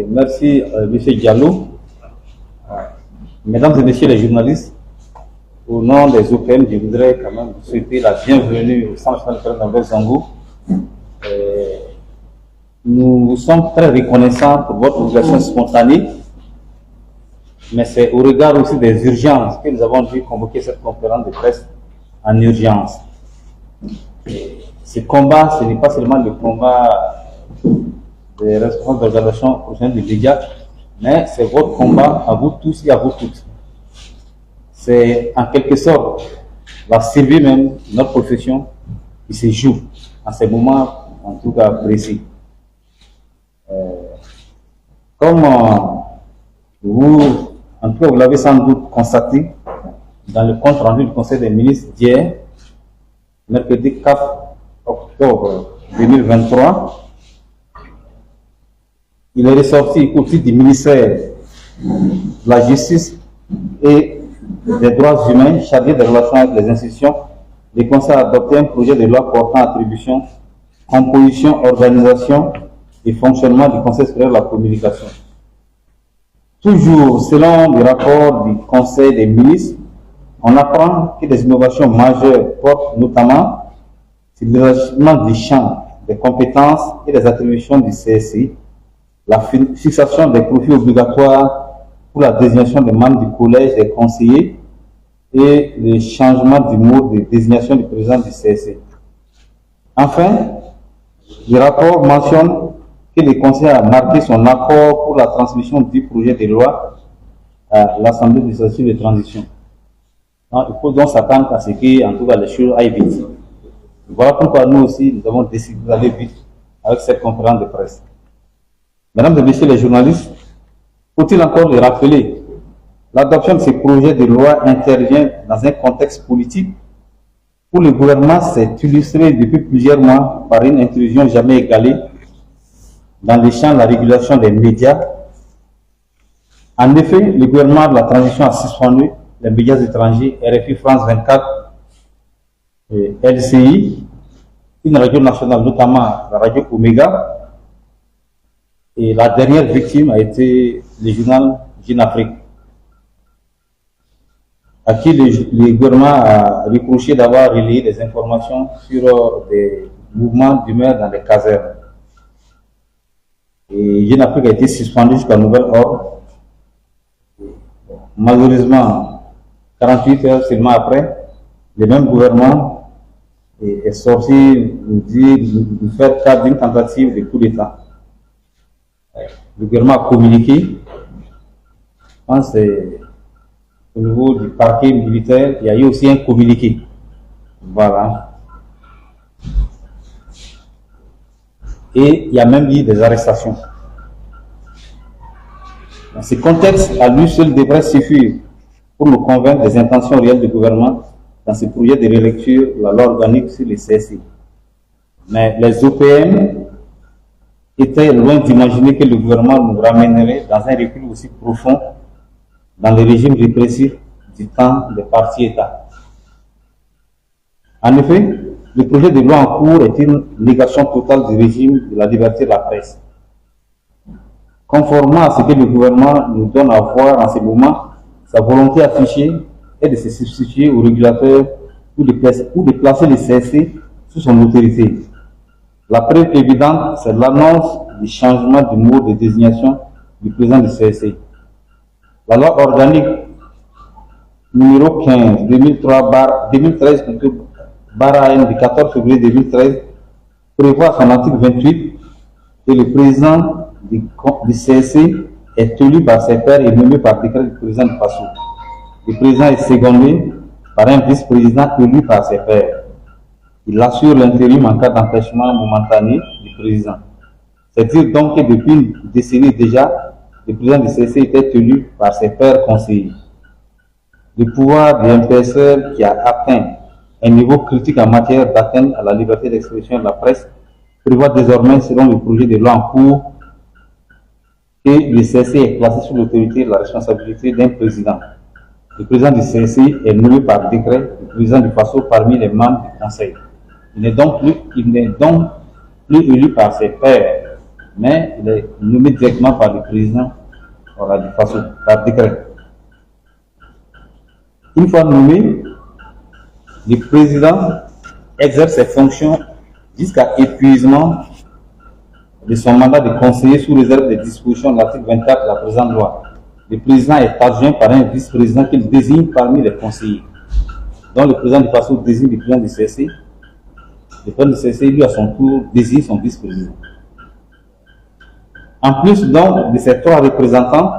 Merci, M. Diallo. Mesdames et messieurs les journalistes, au nom des OPM, je voudrais quand même vous souhaiter la bienvenue au Centre national de Norbert Zongo. Nous sommes très reconnaissants pour votre mobilisation spontanée, mais c'est au regard aussi des urgences que nous avons dû convoquer cette conférence de presse en urgence. Ce combat, ce n'est pas seulement le combat des responsables d'organisations professionnelles de médias, mais c'est votre combat à vous tous et à vous toutes. C'est en quelque sorte la survie même de notre profession qui se joue en ces moments, en tout cas précis. Comme vous, en tout cas, vous l'avez sans doute constaté dans le compte rendu du Conseil des ministres d'hier, mercredi 4 octobre 2023, il est ressorti au titre du ministère de la Justice et des droits humains chargé des relations avec les institutions. Le Conseil a adopté un projet de loi portant attribution, composition, organisation et fonctionnement du Conseil supérieur de la communication. Toujours selon le rapport du Conseil des ministres, on apprend que des innovations majeures portent notamment sur l'élargissement du champ des compétences et des attributions du CSI, la fixation des profils obligatoires pour la désignation des membres du collège des conseillers et le changement du mode de désignation du président du CSI. Enfin, le rapport mentionne que le Conseil a marqué son accord pour la transmission du projet de loi à l'Assemblée législative de transition. Il faut donc s'attendre à ce que, en tout cas, les choses aillent vite. Voilà pourquoi nous aussi, nous avons décidé d'aller vite avec cette conférence de presse. Mesdames et messieurs les journalistes, faut-il encore le rappeler, l'adoption de ces projets de loi intervient dans un contexte politique où le gouvernement s'est illustré depuis plusieurs mois par une intrusion jamais égalée dans les champs de la régulation des médias. En effet, le gouvernement de la transition a suspendu les médias étrangers, RFI, France 24, et LCI, une radio nationale, notamment la radio Omega. Et la dernière victime a été le journal Jeune Afrique, à qui le gouvernement a reproché d'avoir relayé des informations sur des mouvements d'humeur dans les casernes. Et Jeune Afrique a été suspendu jusqu'à nouvel ordre. Malheureusement, 48 heures seulement après, le même gouvernement est sorti nous faire cas d'une tentative de coup d'État. Le gouvernement a communiqué. Je pense que c'est au niveau du parquet militaire, il y a eu aussi un communiqué. Voilà. Et il y a même eu des arrestations. Dans ce contexte, à lui seul devrait suffire pour nous convaincre des intentions réelles du gouvernement dans ce projet de relecture de la loi organique sur les CSI. Mais les OPM étaient loin d'imaginer que le gouvernement nous ramènerait dans un recul aussi profond dans le régime répressif du temps des partis États. En effet, le projet de loi en cours est une négation totale du régime de la liberté de la presse. Conformément à ce que le gouvernement nous donne à voir en ce moment, sa volonté affichée est de se substituer au régulateur ou de placer le CSC sous son autorité. La preuve évidente, c'est l'annonce du changement du mode de désignation du président du CSC. La loi organique numéro 15 2013 /AN du 14 février 2013 prévoit son article 28 que le président du CSC est élu par ses pairs et nommé par décret du président du PASSO. Le président est secondé par un vice-président élu par ses pairs. Il assure l'intérim en cas d'empêchement momentané du président. C'est-à-dire donc que depuis une décennie déjà, le président du CSC était élu par ses pairs conseillers. Le pouvoir du MPSR qui a atteint un niveau critique en matière d'atteinte à la liberté d'expression de la presse prévoit désormais, selon le projet de loi en cours, que le CSC est placé sous l'autorité de la responsabilité d'un président. Le président du CSC est nommé par décret du président du PASSO parmi les membres du conseil. Il n'est donc plus élu par ses pairs. mais il est nommé directement par le président par décret. Une fois nommé, le président exerce ses fonctions jusqu'à épuisement de son mandat de conseiller sous réserve des dispositions de l'article 24 de la présente loi. Le président est adjoint par un vice-président qu'il désigne parmi les conseillers. Donc le président du PASO désigne le président du CSC. Le président du CSC, lui, à son tour, désigne son vice-président. En plus donc de ces 3 représentants,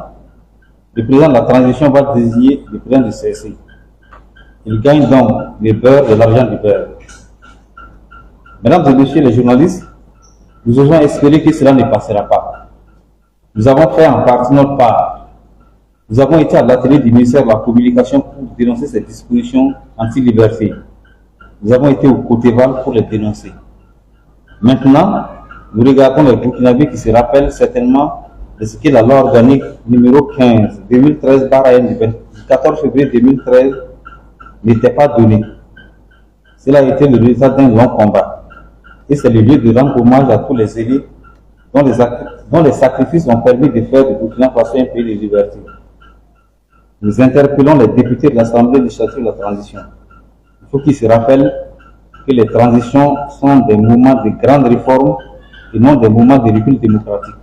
le président de la transition va désigner le président du CSC. Il gagne donc le beurre de l'argent du beurre. Mesdames et messieurs les journalistes, nous osons espérer que cela ne passera pas. Nous avons fait en partie notre part. Nous avons été à l'atelier du ministère de la Communication pour dénoncer ces dispositions anti-liberté. Nous avons été au Côté-Val pour les dénoncer. Maintenant, nous regardons les Burkinabés qui se rappellent certainement de ce que la loi organique numéro 15 2013/N du 14 février 2013 n'était pas donnée. Cela a été le résultat d'un long combat. Et c'est le lieu de rendre hommage à tous les élus dont les sacrifices ont permis de faire de Burkina Faso un pays de liberté. Nous interpellons les députés de l'Assemblée législative de la transition. Il faut qu'ils se rappellent que les transitions sont des moments de grandes réformes et non des moments de recul démocratique.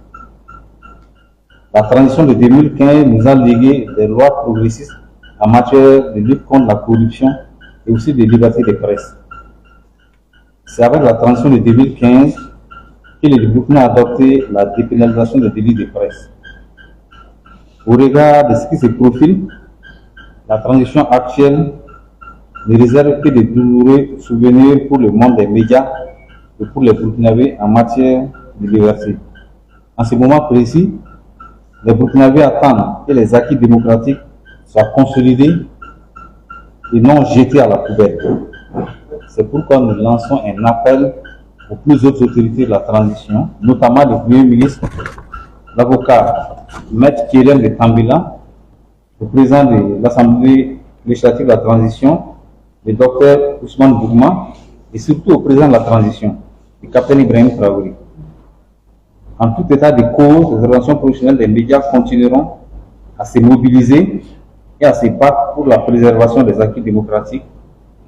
La transition de 2015 nous a légué des lois progressistes en matière de lutte contre la corruption et aussi de liberté de presse. C'est avec la transition de 2015 que le Burkina a adopté la dépénalisation des délits de presse. Au regard de ce qui se profile, la transition actuelle ne réserve que de douloureux souvenirs pour le monde des médias et pour les Burkinabés en matière de liberté. En ce moment précis, les Burkinabés attendent que les acquis démocratiques soient consolidés et non jetés à la poubelle. C'est pourquoi nous lançons un appel aux plus hautes autorités de la transition, notamment le Premier ministre, l'avocat Maître Kérem de Tambila, le président de l'Assemblée législative de la transition, le docteur Ousmane Bougma, et surtout au président de la transition, le capitaine Ibrahim Traoré. En tout état de cause, les organisations professionnelles des médias continueront à se mobiliser et à se battre pour la préservation des acquis démocratiques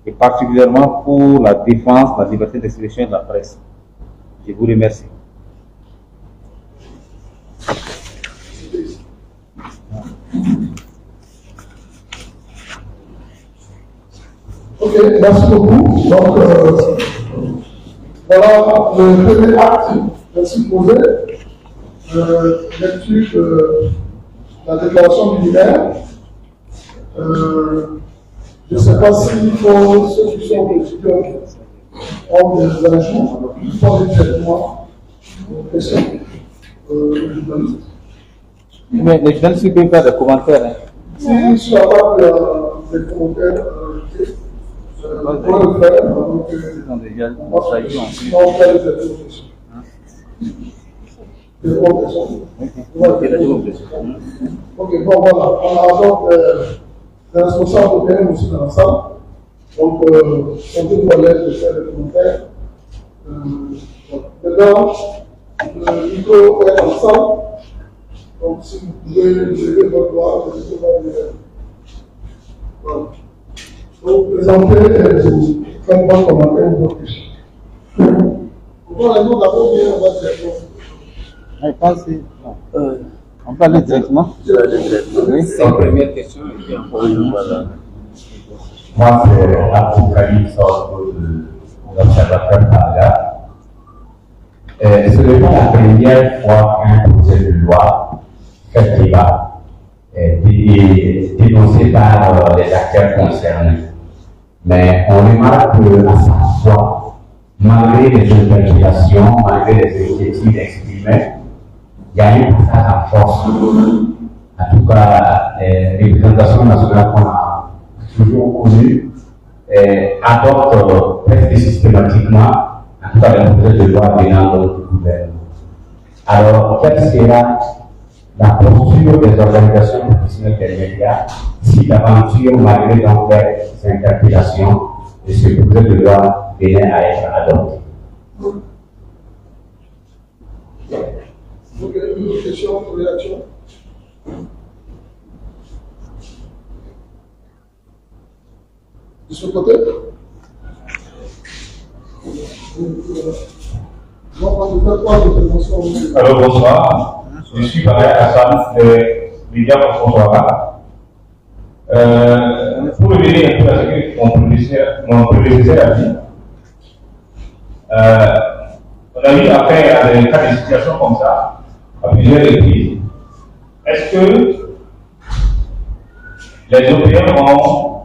et particulièrement pour la défense de la liberté d'expression et de la presse. Je vous remercie. Ok, merci beaucoup. Donc, voilà le premier acte ainsi posé. Lecture de la déclaration militaire. Je ne sais pas si pour ceux qui sont étudiants ont des ajouts, ils font directement aux questions des journalistes. Mais les journalistes peuvent faire des commentaires. Hein. Si sur la table des commentaires, on peut le faire. Donc, on fait les questions. Des bonnes questions. Ok, bon voilà. On a donc les responsables européens aussi dans la salle. Donc, on peut à l'aise de faire des commentaires. Maintenant, le micro est ensemble. Donc, si vous pouvez lever votre doigt, le micro va lever. Voilà. Donc, présentez et faites votre commentaire ou votre question. Pourquoi les mots d'abord bien, on va dire. Je pense que on peut aller directement. Oui, c'est la première question. Moi, c'est Abdoukarim Sordo de l'Observateur Paga. Ce n'est pas la première fois qu'un projet de loi fait débat est dénoncé par les acteurs concernés. Mais on remarque qu'à chaque fois, malgré les interpellations, malgré les inquiétudes exprimées, il y a un passage en force. En tout cas, les représentations nationales qu'on a toujours connues adoptent presque systématiquement, en tout cas, les projets de loi venant de notre gouvernement. Alors, quelle sera la posture des organisations professionnelles des médias si d'aventure, malgré donc ces interpellations, de ce projet de loi venait à être adopté? Ok, une autre question, une réaction? De ce côté? Alors bonsoir, je suis pareil Hassan des médias pour Bonsoir. Pour revenir un peu à ce que mon prédécesseur a dit, on a eu affaire à des cas de situation comme ça, à plusieurs reprises. Est-ce que les Européens ont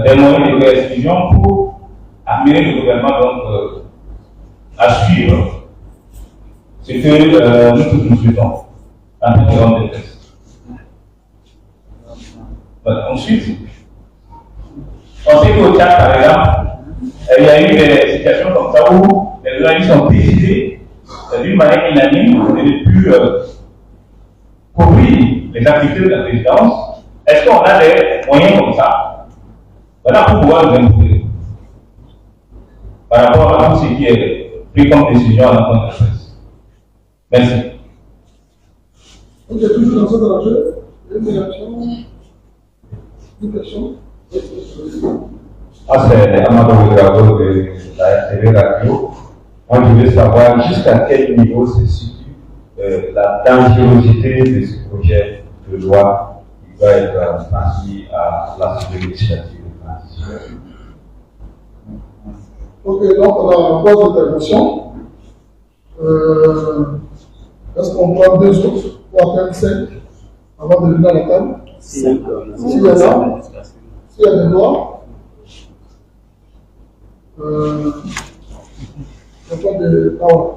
des moyens de coercition pour amener le gouvernement donc, à suivre ce que nous tous nous souhaitons en tant que grande détresse? Ensuite, on sait qu'au Tchad, par exemple, il y a eu des situations comme ça où les journalistes ont décidé d'une manière unanime de ne plus couvrir les activités de la présidence. Est-ce qu'on a des moyens comme ça? Voilà pour pouvoir nous imposer par rapport à tout ce qui est pris comme décision à l'encontre de la presse. Merci. Ok, toujours dans cet enjeu, une réaction, une question. C'est Amadou Gravo de la TV Radio. Moi, je veux savoir jusqu'à quel niveau se situe la dangerosité de ce projet de loi qui va être transmis à l'Assemblée législative de transition. Ok, donc on a trois interventions. Est-ce qu'on prend deux autres pour atteindre 5 avant de venir à la table? S'il y en a, s'il y a des lois, il n'y a pas de parole.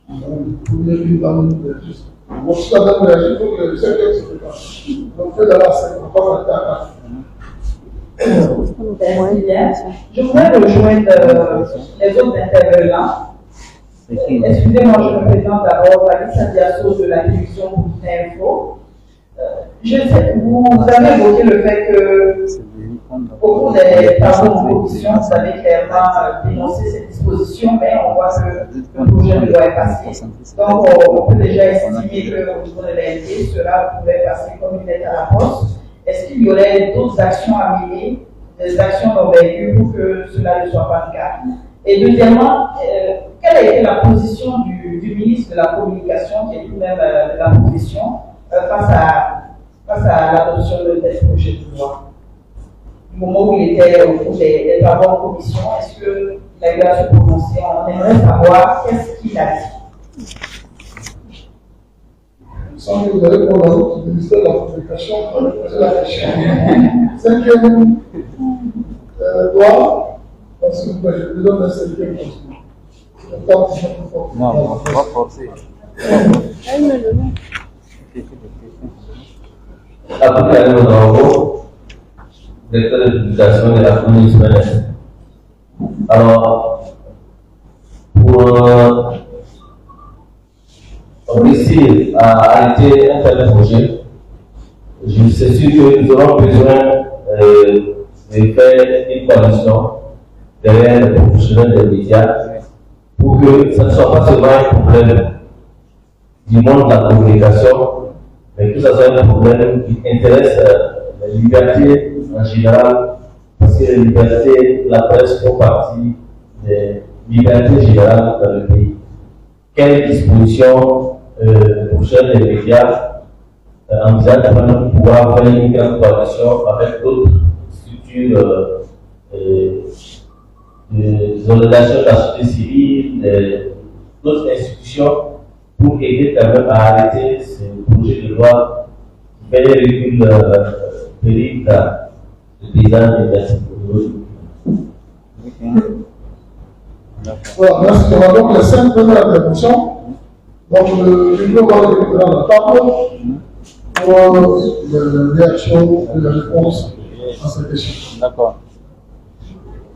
Vous voulez une dame de juste. Bon, si la dame réagit, il faut que le secteur se prépare. Donc, faites la 5, on va pas rester à 4. Merci bien. Je voudrais rejoindre les autres intervenants. Excusez-moi, je me présente d'abord Alice Sandiasso de la division Bulletin Info. Je sais que vous avez évoqué le fait que, au cours des travaux de commission, vous avez clairement dénoncé ces dispositions, mais on voit que le projet de loi est passé. Donc, on peut déjà estimer qu'au niveau de l'ANT, cela pourrait passer comme une lettre à la poste. Est-ce qu'il y aurait d'autres actions à mener, des actions d'envergure pour que cela ne soit pas le cas? Et deuxièmement, quelle a été la position du ministre de la Communication, qui est lui-même de la profession, face à l'adoption de tel projet de loi? Au moment où il était au cours des travaux en commission, est-ce qu'il a eu à se prononcer? On aimerait savoir qu'est-ce qu'il a dit. Il semble que vous allez prendre la route du ministère de la Communication pour me poser la question. Cinquième loi, parce que je vous donne un cinquième point. Non, on va forcer. Après nos travaux, directeur de publication de la communauté Est. Alors, pour réussir à arrêter un tel projet, je suis sûr que nous aurons besoin de faire une coalition derrière les professionnels des médias pour que ce ne soit pas seulement un problème du monde de la communication, mais que ce soit un problème qui intéresse la liberté en général, parce que la liberté de la presse font partie des libertés générales dans le pays. Quelles dispositions prochaines les médias envisagent pour pouvoir faire une grande coalition avec d'autres structures des organisations de la société civile, d'autres institutions pour aider quand même à arrêter ce projet de loi qui fait des reculs terribles dans le paysage médiatique. Voilà, merci. On a donc les 5 premières interventions. Donc, le micro va être dans la table pour les réactions et les réponses à ces questions. D'accord.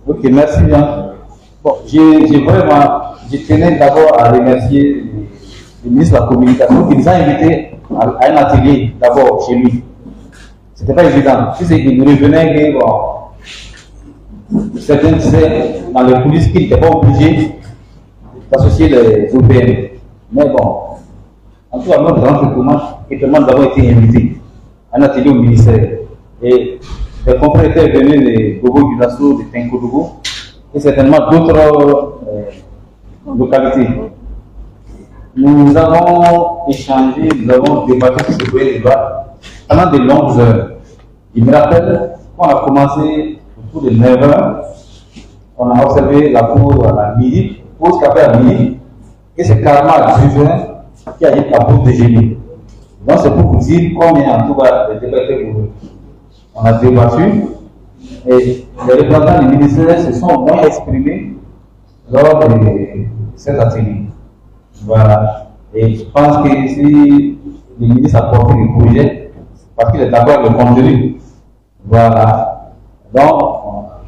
Ok, merci bien. Bon, je tenais d'abord à remercier le ministre de la Communication qui nous a invités à un atelier d'abord chez lui. C'était pas évident. Si c'est qu'il nous revenait que bon, certains disaient dans les coulisses qu'ils n'étaient pas obligés d'associer les Européens. Mais bon, En tout cas, nous avons été invités à un atelier au ministère. Et les confrères étaient venus de Bobo du Lasso, de Tenkodougou, et certainement d'autres localités. Nous avons échangé, nous avons débattu sur ce projet de loi pendant de longues heures. Il me rappelle qu'on a commencé autour de 9 h, on a observé la pause à midi, pause café à midi, et c'est carrément à 18 h qu'il y a eu la pause déjeuner. Donc c'est pour vous dire combien en tout cas les débats étaient pour eux. On a débattu et les représentants du ministère se sont moins exprimés lors de cet atelier. Voilà. Et je pense que si le ministre a porté le projet, parce qu'il est d'accord avec le contenu. Voilà. Donc,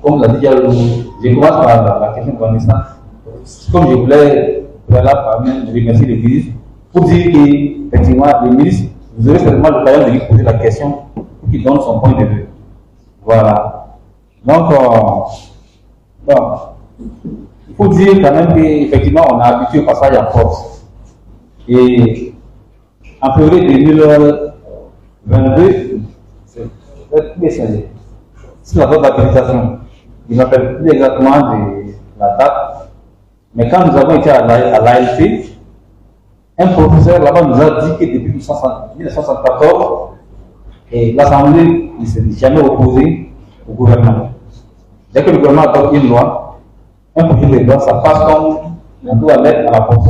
comme l'a dit, je commence par la question de Vanessa. Comme je voulais remercier le ministre pour dire qu'effectivement, le ministre, vous aurez certainement l'occasion de lui poser la question pour qu'il donne son point de vue. Voilà. Donc, bon, il faut dire quand même qu'effectivement, on a habitué au passage en force. Et en février 2022, c'est la date d'habilitation. Il ne m'appelle plus exactement de la date. Mais quand nous avons été à l'ALP, un professeur là-bas nous a dit que depuis 1974, l'Assemblée ne s'est jamais opposée au gouvernement. Dès que le gouvernement adopte une loi, un projet de loi, ça passe comme on doit mettre à la poste.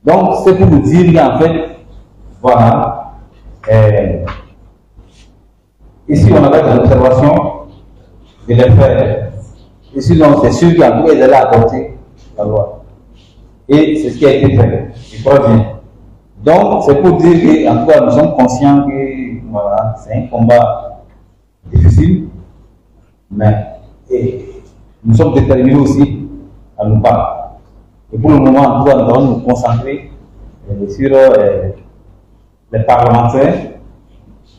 Donc, c'est pour vous dire qu'en fait, voilà, ici on avait des observations de les faire. Ici, donc, c'est sûr qu'en tout cas, ils allaient adopter la loi. Et c'est ce qui a été fait. Je crois bien. Donc, c'est pour dire qu'en tout cas, nous sommes conscients que voilà, c'est un combat difficile, mais nous sommes déterminés aussi à nous battre. Et pour le moment, en tout cas, nous allons nous concentrer sur les parlementaires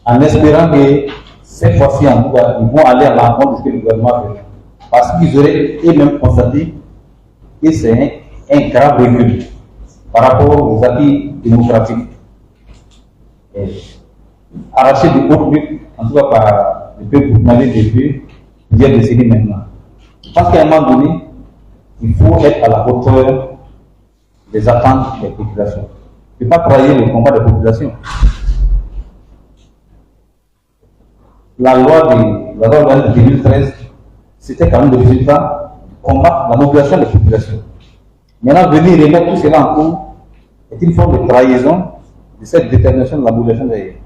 en espérant que cette fois-ci, en tout cas, ils vont aller à l'encontre de ce que le gouvernement fait. Parce qu'ils auraient eux-mêmes constaté que c'est un grave recul par rapport aux acquis démocratiques. Arraché de haute lutte, en tout cas par le peuple burkinabé depuis plusieurs décennies maintenant. Je pense qu'à un moment donné, il faut être à la hauteur des attentes des populations. Il ne faut pas trahir le combat des populations. La loi de 2013, c'était quand même le résultat du combat de la mobilisation des populations. Maintenant, venir remettre tout cela en cause est une forme de trahison de cette détermination de la mobilisation des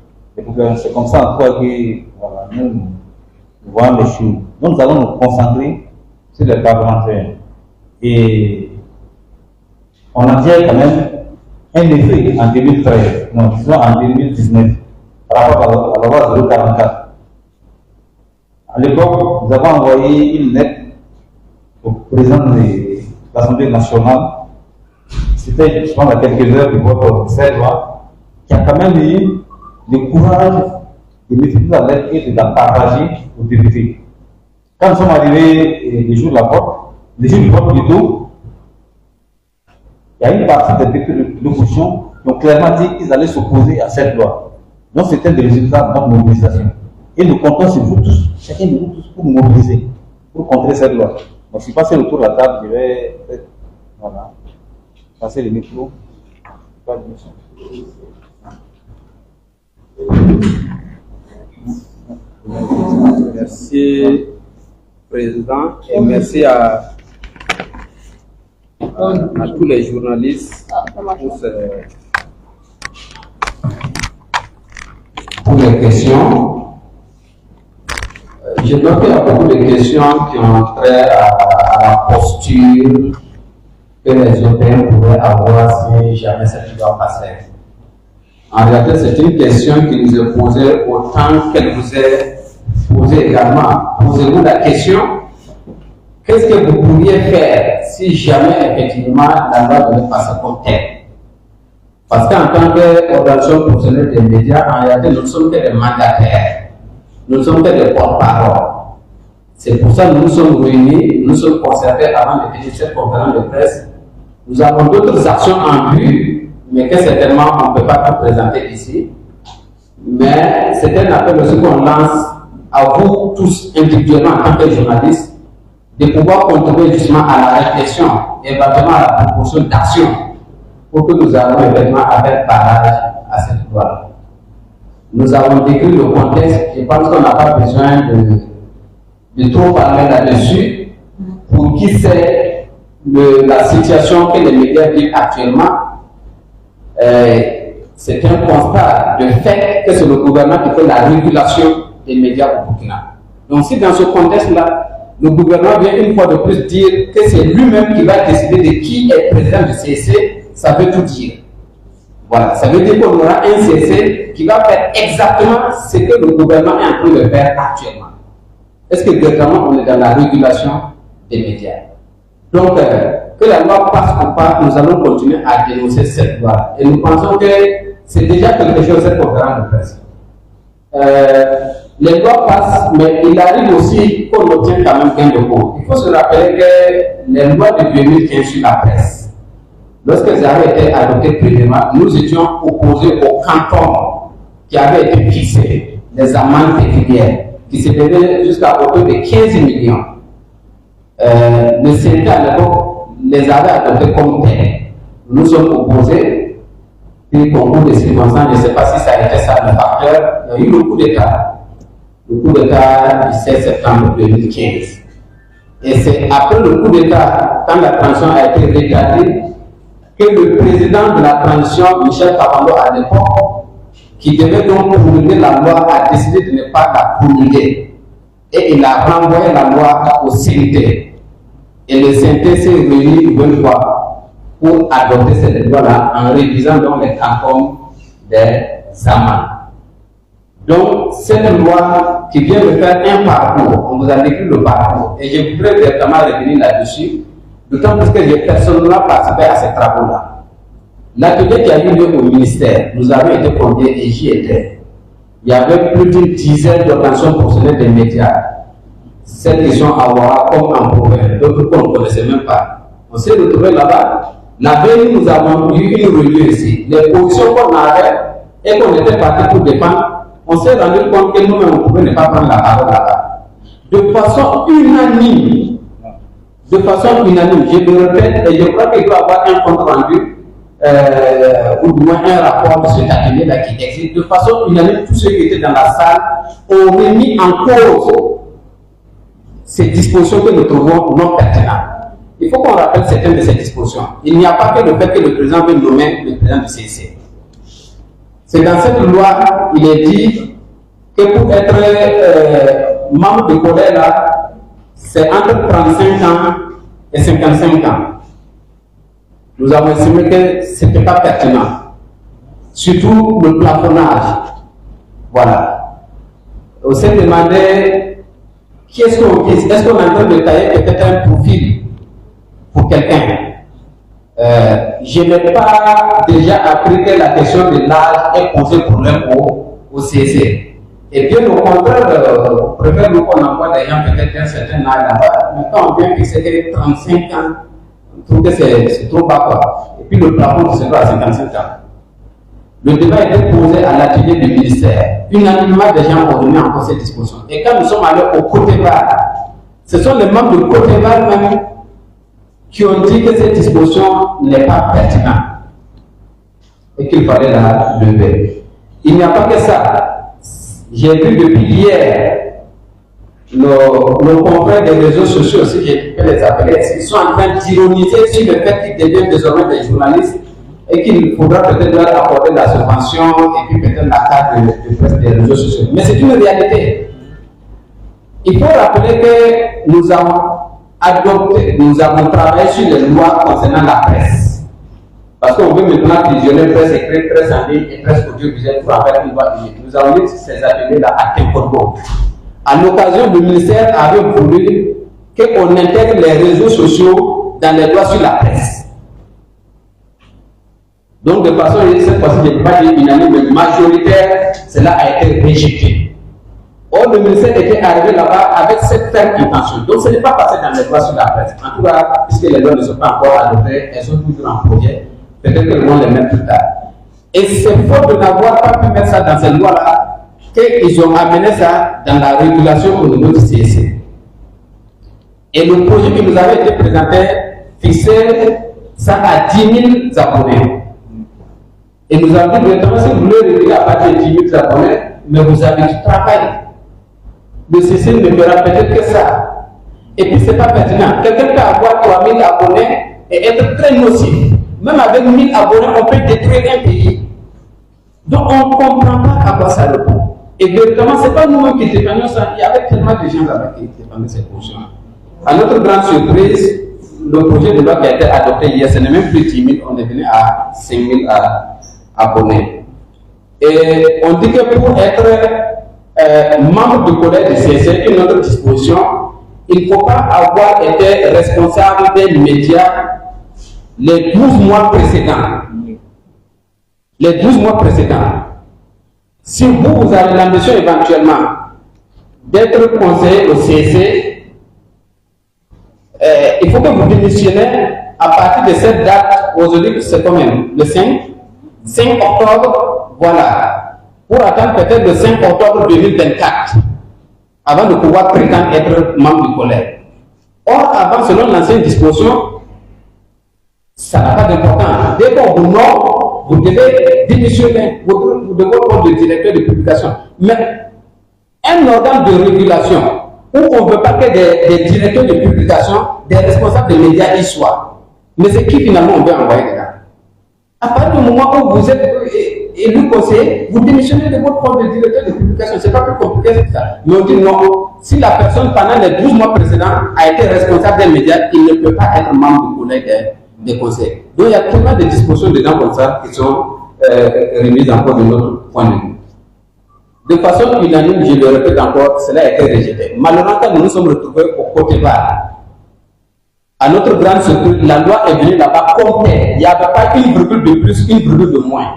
populations. C'est comme ça en tout cas que voilà, nous voyons les choses. Donc nous allons nous concentrer sur les parlementaires. Et on a dit quand même un effet en 2013, non, disons en 2019, par rapport à la loi 044. À l'époque, nous avons envoyé une lettre au président de l'Assemblée nationale. C'était, je pense, à quelques heures de votre cette loi, qui a quand même eu le courage de maîtriser la lettre et de la partager aux députés. Quand nous sommes arrivés le jour du vote plutôt, il y a une partie des députés de l'opposition qui ont clairement dit qu'ils allaient s'opposer à cette loi. Donc c'était le résultat de notre mobilisation. Et nous comptons sur vous tous, chacun de vous tous, pour nous mobiliser, pour contrer cette loi. Donc, je suis passé autour de la table, je vais voilà, passer le micro. Merci, Président, et merci à tous les journalistes pour les questions. Je note qu'il y a beaucoup de questions qui ont trait à la posture que les Européens pourraient avoir si jamais cette loi passait. En réalité, c'est une question qui nous est posée autant qu'elle vous est posée également. Posez-vous la question, qu'est-ce que vous pourriez faire si jamais effectivement la loi devait passer comme telle? Parce qu'en tant qu'organisation professionnelle des médias, en réalité, nous ne sommes que des mandataires. Nous ne sommes que des porte-parole. C'est pour ça que nous sommes réunis, nous sommes concertés avant de finir cette conférence de presse. Nous avons d'autres actions en vue, mais que certainement on ne peut pas tout présenter ici. Mais c'est un appel aussi qu'on lance à vous tous individuellement en tant que journalistes, de pouvoir contribuer justement à la réflexion, éventuellement à la proposition d'action, pour que nous ayons évidemment avec barrage à cette loi. Nous avons décrit le contexte, je pense qu'on n'a pas besoin de trop parler là-dessus. Pour qui sait la situation que les médias vivent actuellement, c'est un constat de fait que c'est le gouvernement qui fait la régulation des médias au Burkina. Donc si dans ce contexte-là, le gouvernement vient une fois de plus dire que c'est lui-même qui va décider de qui est président du CEC, ça veut tout dire. Voilà, ça veut dire qu'on aura un CEC qui va faire exactement ce que le gouvernement est en train de faire actuellement. Est-ce que directement on est dans la régulation des médias? Donc, que la loi passe ou pas, nous allons continuer à dénoncer cette loi. Et nous pensons que c'est déjà quelque chose, cette conférence de presse. Les lois passent, mais il arrive aussi qu'on obtient quand même gain de cause. Il faut se rappeler que les lois de 2015 sur la presse, lorsqu'elles avaient été adoptées préviement, nous étions opposés au canton qui avait été fixé, les amendes pécuniaires, qui s'élevaient jusqu'à hauteur de 15 millions. Le syndicat à l'époque les avait adoptés comme tels. Nous sommes opposés, puis concours de circonstances, je ne sais pas si ça a été ça le facteur, il y a eu le coup d'État. Le coup d'État du 16 septembre 2015. Et c'est après le coup d'État, quand la transition a été rétablie, que le président de la transition, Michel Kafando à l'époque, qui devait donc promulguer la loi, a décidé de ne pas la promulguer. Et il a renvoyé la loi au CNT. Et le CNT s'est réuni une bonne fois pour adopter cette loi-là en révisant donc les cantons des amendes. Donc, cette loi qui vient de faire un parcours, on vous a décrit le parcours, et je voudrais directement revenir là-dessus, d'autant plus que j'ai personnellement participé à ces travaux-là. L'atelier qui a eu lieu au ministère, nous avons été conviés et j'y étais. Il y avait plus d'une dizaine d'organisations professionnelles des médias. Cette question à voir comme en province, d'autres qu'on ne connaissait même pas. On s'est retrouvés là-bas. La veille, nous avons eu une réunion ici. Les positions qu'on avait et qu'on était partis pour défendre, on s'est rendu compte que nous-mêmes, on pouvait ne pas prendre la parole là-bas. De façon unanime, je le répète, et je crois qu'il doit y avoir un compte rendu, ou du moins un rapport de cet atelier-là qui existe. De façon unanime, tous ceux qui étaient dans la salle ont remis en cause ces dispositions que nous trouvons non pertinentes. Il faut qu'on rappelle certaines de ces dispositions. Il n'y a pas que le fait que le président veut nommer le président du CIC. C'est dans cette loi, il est dit que pour être membre de collège, c'est entre 35 ans et 55 ans. Nous avons estimé que ce n'était pas pertinent. Surtout le plafonnage. Voilà. On s'est demandé qu'est-ce qu'on dit. Est-ce qu'on est en train de tailler peut-être un profil pour quelqu'un? Je n'ai pas déjà appris que la question de l'âge est posée problème au CEC. Et bien au contraire, on préfère nous qu'on envoie des gens peut-être d'un certain âge là-bas. Mais quand on vient fixer que 35 ans, on trouve que c'est trop bas quoi. Et puis le plafond se doit à 55 ans. Le débat a été posé à l'atelier du ministère. Unanimement, des gens ont donné en cause cette disposition. Et quand nous sommes allés au Côte-d'Ivoire, ce sont les membres de Côte-d'Ivoire même qui ont dit que cette disposition n'est pas pertinente et qu'il fallait la lever. Il n'y a pas que ça. J'ai vu depuis hier nos confrères des réseaux sociaux aussi, j'ai pu les appeler, ils sont en train d'ironiser sur le fait qu'ils deviennent désormais des journalistes et qu'il faudra peut-être leur apporter la subvention et puis peut-être la carte de presse des réseaux sociaux. Mais c'est une réalité. Il faut rappeler que nous avons travaillé sur les lois concernant la presse. Parce qu'on veut maintenant fusionner presse écrite, presse en ligne et presse audiovisuelle pour en faire une loi unique. Nous avons eu ces ateliers-là à Tempo. À l'occasion, le ministère avait voulu qu'on intègre les réseaux sociaux dans les lois sur la presse. Donc, de façon, cette fois-ci, je ne peux pas dire unanime, mais majoritaire, cela a été rejeté. Or, le ministère était arrivé là-bas avec cette ferme intention. Donc, ce n'est pas passé dans les lois sur la presse. En tout cas, puisque les lois ne sont pas encore adoptées, elles sont toujours en projet. peut-être qu'ils vont les mettre plus tard. Et c'est faute de n'avoir pas pu mettre ça dans ces lois-là qu'ils ont amené ça dans la régulation au niveau du CSC. Et le projet qui nous avait été présenté fixait ça à 10 000 abonnés. Et nous avons dit directement, si vous voulez réduire à partir de 10 000 abonnés, mais vous avez du travail. Le CC ne fera peut-être que ça. Et puis, ce n'est pas pertinent. Quelqu'un peut avoir 3 000 abonnés et être très nocif. Même avec 1 000 abonnés, on peut détruire un pays. Donc, on ne comprend pas à quoi ça répond. Et véritablement, ce n'est pas nous-mêmes qui défendions ça. Il y avait tellement de gens là-bas qui défendaient cette position. À notre grande surprise, le projet de loi qui a été adopté hier, ce n'est même plus 10 000, on est venu à 5 000 abonnés. Et on dit que pour être membre du collège du CSC, une autre disposition, il ne faut pas avoir été responsable des médias les 12 mois précédents. Les 12 mois précédents. Si vous avez l'ambition éventuellement d'être conseiller au CSC, il faut que vous démissionnez à partir de cette date. Aujourd'hui, c'est quand même le 5 octobre, voilà, pour attendre peut-être le 5 octobre 2024, avant de pouvoir prétendre être membre du collège. Or, avant, selon l'ancienne disposition, ça n'a pas d'importance. Dès qu'on vous nomme, vous devez démissionner, vous devez prendre le directeur de publication. Mais un organe de régulation où on ne veut pas que des directeurs de publication, des responsables des médias y soient. Mais c'est qui finalement on veut envoyer dedans? À partir du moment où vous êtes élu conseiller, vous démissionnez de votre poste de directeur de publication. Ce n'est pas plus compliqué que ça. Mais on dit non, si la personne pendant les 12 mois précédents a été responsable des médias, il ne peut pas être membre du collège des conseils. Donc il y a tellement de dispositions dedans comme ça qui sont remises encore de notre point de vue. De façon unanime, je le répète encore, cela a été rejeté. Malheureusement, nous nous sommes retrouvés au Côte d'Ivoire. À notre grande surprise, la loi est venue là-bas complète. Il n'y avait pas une virgule de plus, une virgule de moins.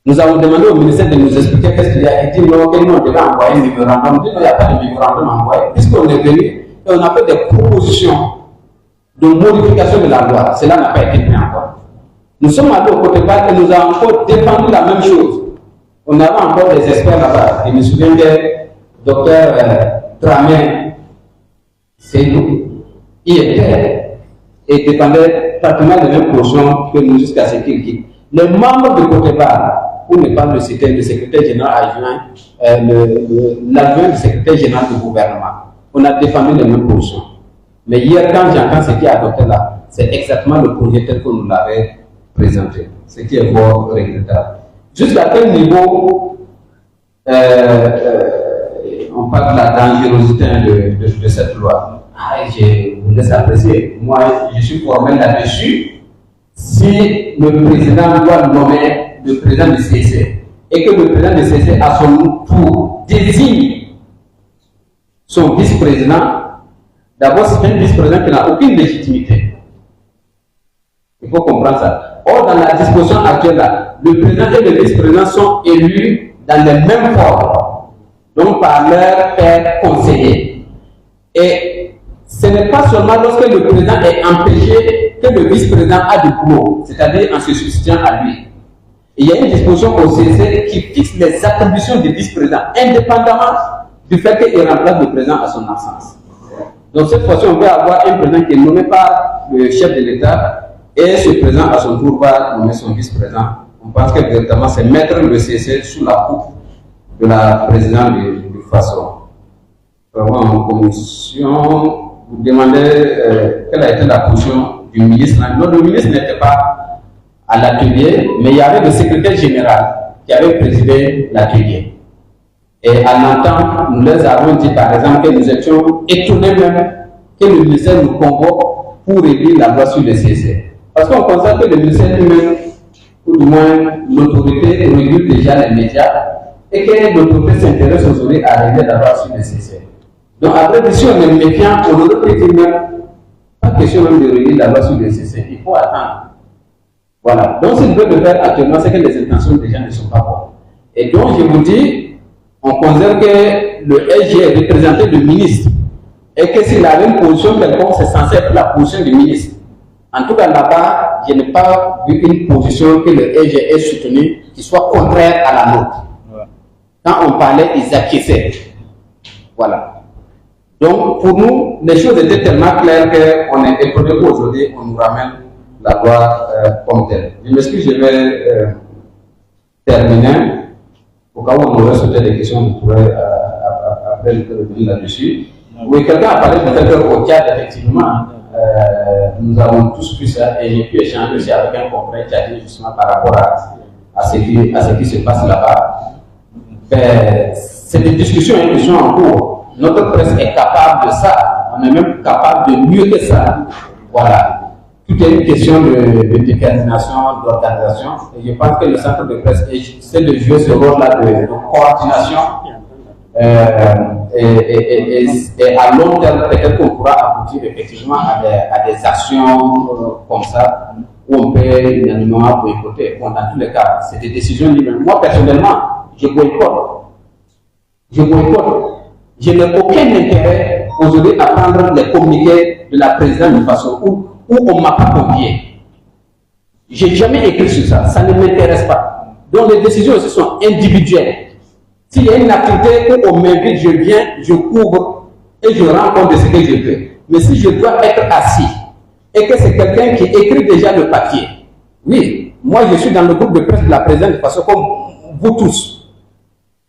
Nous avons demandé au ministère de nous expliquer qu'est-ce qu'il y a. Il dit non, que nous on devait envoyer un mémorandum. On dit non, il n'y a pas de mémorandum envoyé. Puisqu'on est venu et on a fait des propositions de modification de la loi, cela n'a pas été fait encore. Nous sommes allés au Côte d'Ivoire et nous avons encore défendu la même chose. On avait encore des experts là-bas. Je me souviens que Dr Tramé, c'est nous. Il était et dépendait pratiquement des mêmes positions que nous jusqu'à ce qu'il quitte. Les membres de Côte d'Ivoire, pour ne pas le citer, le secrétaire général adjoint, l'adjoint du secrétaire général du gouvernement, on a défendu les mêmes positions. Mais hier, quand j'entends ce qui est adopté là, c'est exactement le projet tel que nous l'avons présenté, ce qui est fort regrettable. Jusqu'à quel niveau on parle de la dangerosité de cette loi? Je vous laisse apprécier. Moi, je suis formel là-dessus. Si le président doit nommer le président du CSC et que le président du CSC, à son tour, désigne son vice-président, d'abord, c'est un vice-président qui n'a aucune légitimité. Il faut comprendre ça. Or, dans la disposition actuelle, là, le président et le vice-président sont élus dans les mêmes formes, donc par leur père conseiller. Et ce n'est pas seulement lorsque le président est empêché que le vice-président a du boulot, c'est-à-dire en se substituant à lui. Et il y a une disposition au CSC qui fixe les attributions du vice-président, indépendamment du fait qu'il remplace le président à son absence. Donc cette fois-ci, on peut avoir un président qui est nommé par le chef de l'État et ce président à son tour va nommer son vice-président. On pense que véritablement c'est mettre le CSC sous la coupe de la présidente de façon. En commission, vous demandez quelle a été la position du ministre. Non, le ministre n'était pas à l'atelier, mais il y avait le secrétaire général qui avait présidé l'atelier. Et à l'entente, nous les avons dit par exemple que nous étions étonnés même que le ministère nous convoque pour réduire la loi sur le CSC. Parce qu'on constate que le ministère lui-même, ou du moins l'autorité, régule déjà les médias et que l'autorité s'intéresse aujourd'hui à régler la loi sur le CSC. Donc après, si on est méfiant, on aurait pu dire même, pas question même de régler la loi sur le CSC, il faut attendre. Voilà. Donc ce qu'il veut le faire actuellement, c'est que les intentions des gens ne sont pas bonnes. Et donc je vous dis, on considère que le SG représentait le ministre et que s'il avait une position quelconque, c'est censé être la position du ministre. En tout cas, là-bas, je n'ai pas vu une position que le EGE soutenu qui soit contraire à la nôtre. Quand on parlait, ils acquiesçaient. Voilà. Donc, pour nous, les choses étaient tellement claires qu'on est étonné qu'aujourd'hui, on nous ramène la loi comme telle. Je m'excuse, je vais terminer. Au cas où on aurait sauté des questions, on pourrait après revenir là-dessus. Oui, quelqu'un a parlé de fait qu'au Tchad, effectivement, nous avons tous vu ça et j'ai pu échanger aussi avec un confrère tchadien justement par rapport à ce qui se passe là-bas. C'est des discussions qui sont en cours. Notre presse est capable de ça. On est même capable de mieux que ça. Voilà. Tout est une question de détermination, d'organisation. Et je pense que le centre de presse essaie de jouer ce rôle-là de coordination. Et à long terme, peut-être qu'on pourra aboutir effectivement à des actions comme ça, où on peut unanimement boycotter. Bon, dans tous les cas, c'est des décisions libres. Moi, personnellement, je boycotte. Je boycotte. Je n'ai aucun intérêt aujourd'hui à prendre les communiqués de la présidente de façon où on ne m'a pas convié. Je n'ai jamais écrit sur ça. Ça ne m'intéresse pas. Donc, les décisions aussi sont individuelles. S'il y a une activité où on m'invite, je viens, je couvre et je rends compte de ce que je fais. Mais si je dois être assis et que c'est quelqu'un qui écrit déjà le papier, oui, moi je suis dans le groupe de presse de la présidente de façon comme vous tous,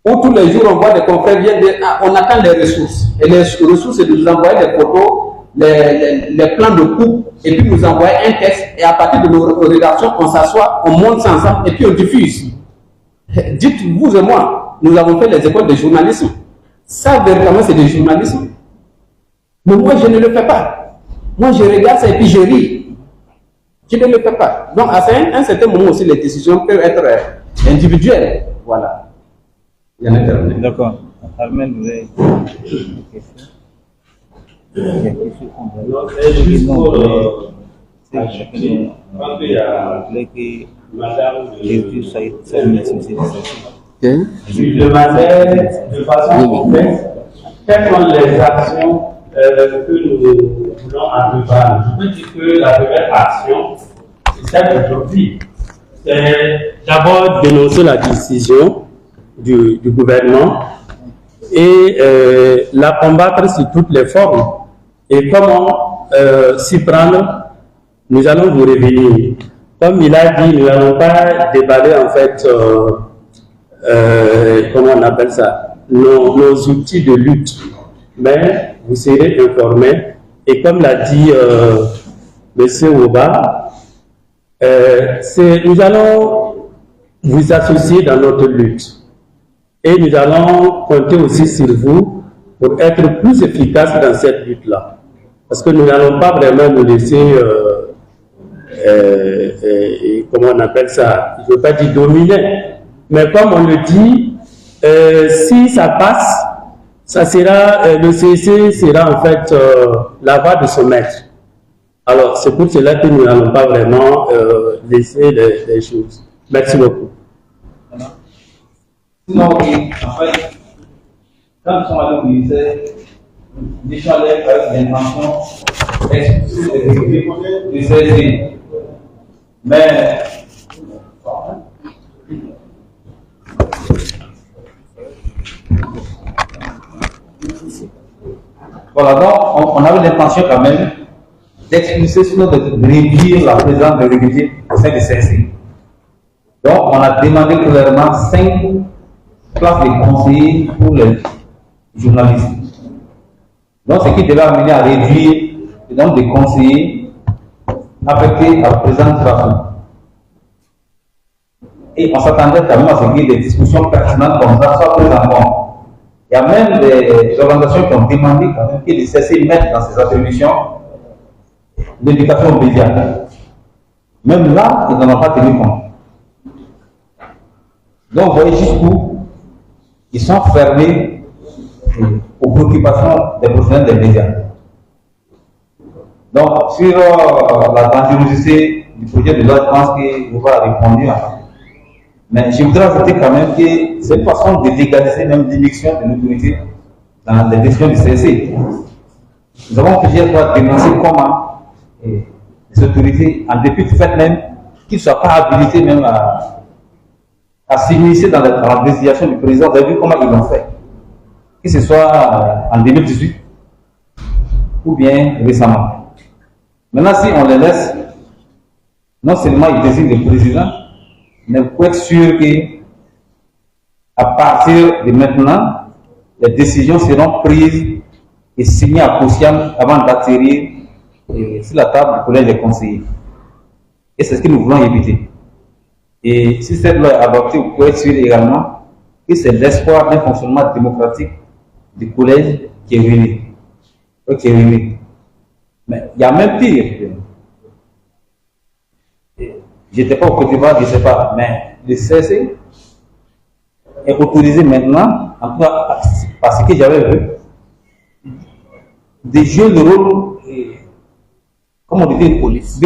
où tous les jours on voit des confrères viennent dire on attend les ressources. Et les ressources, c'est de nous envoyer des photos, les plans de coupe, et puis nous envoyer un texte, et à partir de nos rédactions, on s'assoit, on monte ça ensemble, et puis on diffuse. Dites vous et moi, nous avons fait les écoles de journalisme. Ça, véritablement, c'est du journalisme. Mais moi, je ne le fais pas. Moi, je regarde ça et puis je ris. Je ne le fais pas. Donc, à un certain moment aussi, les décisions peuvent être individuelles. Voilà. Il y en a terminé. D'accord. Armel, vous avez une question? Juste pour ajouter, quand il y a Madame je lui demandais de façon complète quelles sont les actions que nous voulons entreprendre. Je peux dire que la première action, c'est celle d'aujourd'hui. C'est d'abord dénoncer la décision du gouvernement et la combattre sur toutes les formes. Et comment s'y prendre, nous allons vous revenir. Comme il a dit, nous n'allons pas déballer en fait, comment on appelle ça, nos outils de lutte. Mais vous serez informés. Et comme l'a dit M. Ouba, nous allons vous associer dans notre lutte. Et nous allons compter aussi sur vous pour être plus efficaces dans cette lutte-là. Parce que nous n'allons pas vraiment nous laisser, comment on appelle ça, je ne veux pas dire dominer, mais comme on le dit, si ça passe, ça sera, le CEC sera en fait la voie de son maître. Alors c'est pour cela que nous n'allons pas vraiment laisser les choses. Merci beaucoup. Sinon, oui, en fait, quand nous sommes allés au ministère, nous échangeons avec l'intention exclusive de saisir. Mais, voilà, donc on avait l'intention quand même d'expulser, sinon de réduire la présence de l'unité au sein du CNC. Donc on a demandé clairement 5 places de conseillers pour les journalistes. Donc ce qui devait amener à réduire le nombre de conseillers affectés à la présence de la. Et on s'attendait quand même à ce qu'il y ait des discussions pertinentes comme ça soient prises en compte. Il y a même des organisations qui ont demandé quand même que les CC mettent dans ces attributions l'éducation aux médias. Même là, ils n'en ont pas tenu compte. Donc, vous voyez jusqu'où ils sont fermés aux préoccupations des professionnels des médias. Donc, sur la dangerosité du projet de loi, je pense que vous avez répondu. Mais je voudrais ajouter quand même que c'est une façon de légaliser même l'élection de l'autorité dans les décisions du CSC. Nous avons plusieurs fois dénoncé comment les des autorités, en dépit du fait même qu'ils ne soient pas habilités même à s'immiscer dans la désignation du président. Vous avez vu comment ils l'ont fait, que ce soit en 2018 ou bien récemment. Maintenant, si on les laisse, non seulement ils désignent le président, mais vous pouvez être sûr qu'à partir de maintenant, les décisions seront prises et signées à Kosiam avant d'atterrir sur la table du collège des conseillers. Et c'est ce que nous voulons éviter. Et si cette loi est adoptée, vous pouvez être sûr également que c'est l'espoir d'un fonctionnement démocratique du collège qui est venu. Mais il y a même pire. Je n'étais pas au Côte d'Ivoire, je ne sais pas, mais le CC est autorisé maintenant, en tout cas parce que j'avais vu, de jouer le rôle, comment on dit, de police,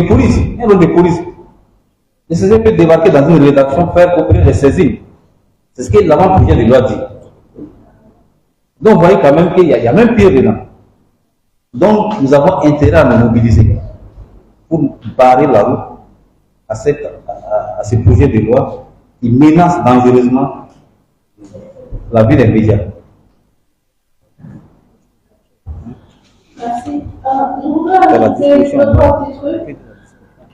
un rôle de police. Le CC peut débarquer dans une rédaction, faire copier les saisines. C'est ce que l'avant-projet de loi dit. Donc vous voyez quand même qu'il y a même pire dedans. Donc nous avons intérêt à nous mobiliser pour barrer la route à ce projet de loi qui menace dangereusement la vie des médias. Merci. Je voudrais ajouter deux, trois petits trucs.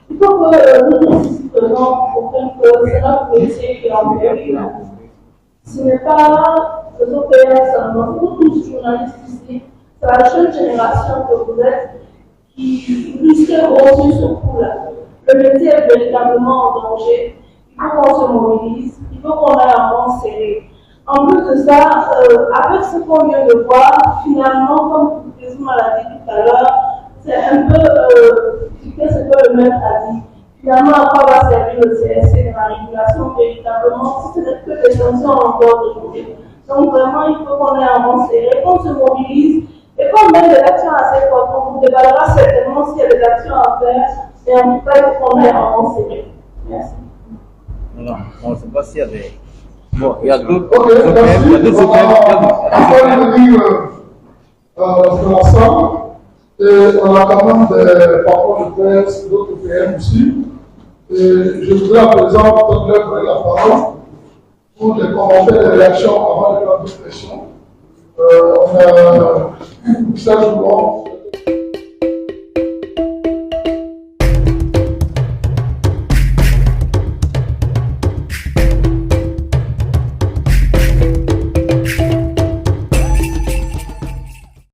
Il faut que nous nous soutenons pour que c'est notre métier qui est en péril. Ce n'est pas les OPR seulement, nous tous journalistes ici, c'est la jeune génération que vous êtes qui risque de grossir ce coup-là. Le métier est véritablement en danger. Il faut qu'on se mobilise, il faut qu'on ait un bon serré. En plus de ça, avec ce qu'on vient de voir, finalement, comme Président l'a dit tout à l'heure, c'est un peu ce que le maître a dit. Finalement, à quoi va servir le CSC de la régulation véritablement si ce n'est que des sanctions encore de journée. Donc vraiment, il faut qu'on ait un bon serré, qu'on se mobilise et qu'on mette des actions assez fortes. On vous débattera certainement s'il y a des actions à faire et en tout cas, il faut qu'on ait un bon serré. Merci. Non, on ne sait pas s'il y a des... Bon, il y a d'autres. Ok, merci. On va dire de l'ensemble. Et on a quand même des parcours de presse, d'autres PM aussi. Et je voudrais à présent donner la parole pour les commentaires et les réactions avant les plans de pression. On a Serge Blanc.